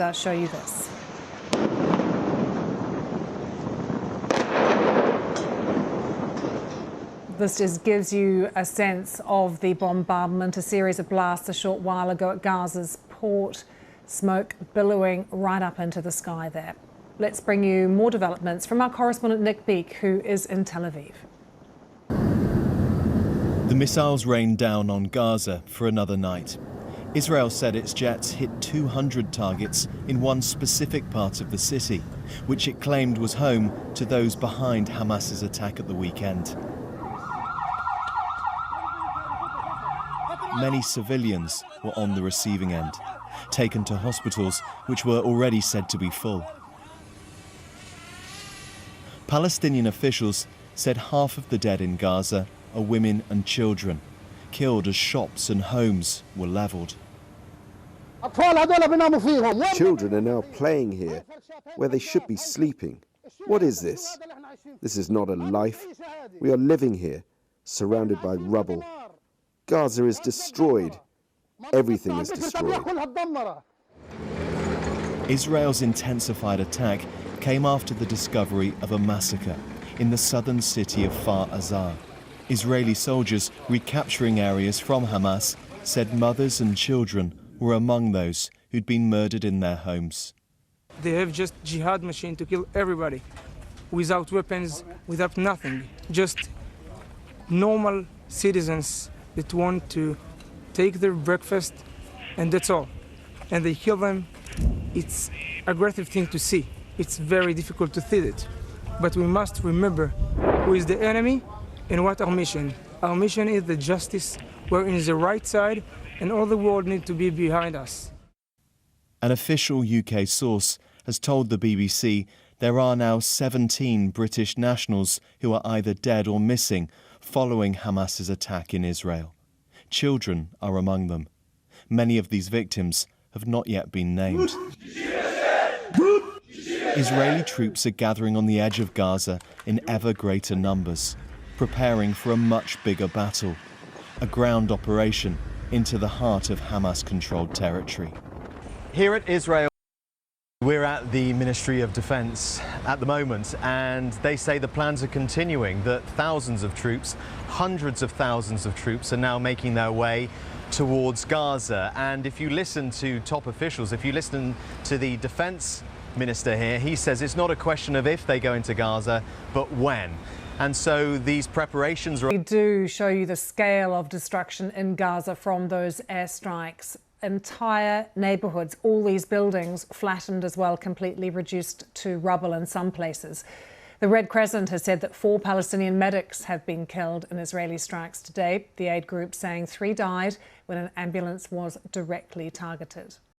I'll show you this. This just gives you a sense of the bombardment, a series of blasts a short while ago at Gaza's port, smoke billowing right up into the sky there. Let's bring you more developments from our correspondent Nick Beek, who is in Tel Aviv. The missiles rained down on Gaza for another night. Israel said its jets hit 200 targets in one specific part of the city, which it claimed was home to those behind Hamas's attack at the weekend. Many civilians were on the receiving end, taken to hospitals which were already said to be full. Palestinian officials said half of the dead in Gaza are women and children, killed as shops and homes were levelled. Children are now playing here, where they should be sleeping. What is this? This is not a life. We are living here, surrounded by rubble. Gaza is destroyed. Everything is destroyed. Israel's intensified attack came after the discovery of a massacre in the southern city of Kfar Aza. Israeli soldiers recapturing areas from Hamas said mothers and children were among those who'd been murdered in their homes. They have just jihad machine to kill everybody, without weapons, without nothing, just normal citizens that want to take their breakfast, and that's all. And they kill them. It's an aggressive thing to see. It's very difficult to see it. But we must remember who is the enemy and what our mission. Our mission is the justice. We're in the right side, and all the world needs to be behind us. An official UK source has told the BBC there are now 17 British nationals who are either dead or missing following Hamas's attack in Israel. Children are among them. Many of these victims have not yet been named. Israeli troops are gathering on the edge of Gaza in ever greater numbers, preparing for a much bigger battle, a ground operation into the heart of Hamas-controlled territory. Here at Israel, we're at the Ministry of Defense at the moment, and they say the plans are continuing, that thousands of troops, hundreds of thousands of troops are now making their way towards Gaza. And if you listen to top officials, if you listen to the defense minister here, he says it's not a question of if they go into Gaza, but when. And so these preparations are... We do show you the scale of destruction in Gaza from those airstrikes. Entire neighbourhoods, all these buildings flattened as well, completely reduced to rubble in some places. The Red Crescent has said that 4 Palestinian medics have been killed in Israeli strikes today. The aid group saying 3 died when an ambulance was directly targeted.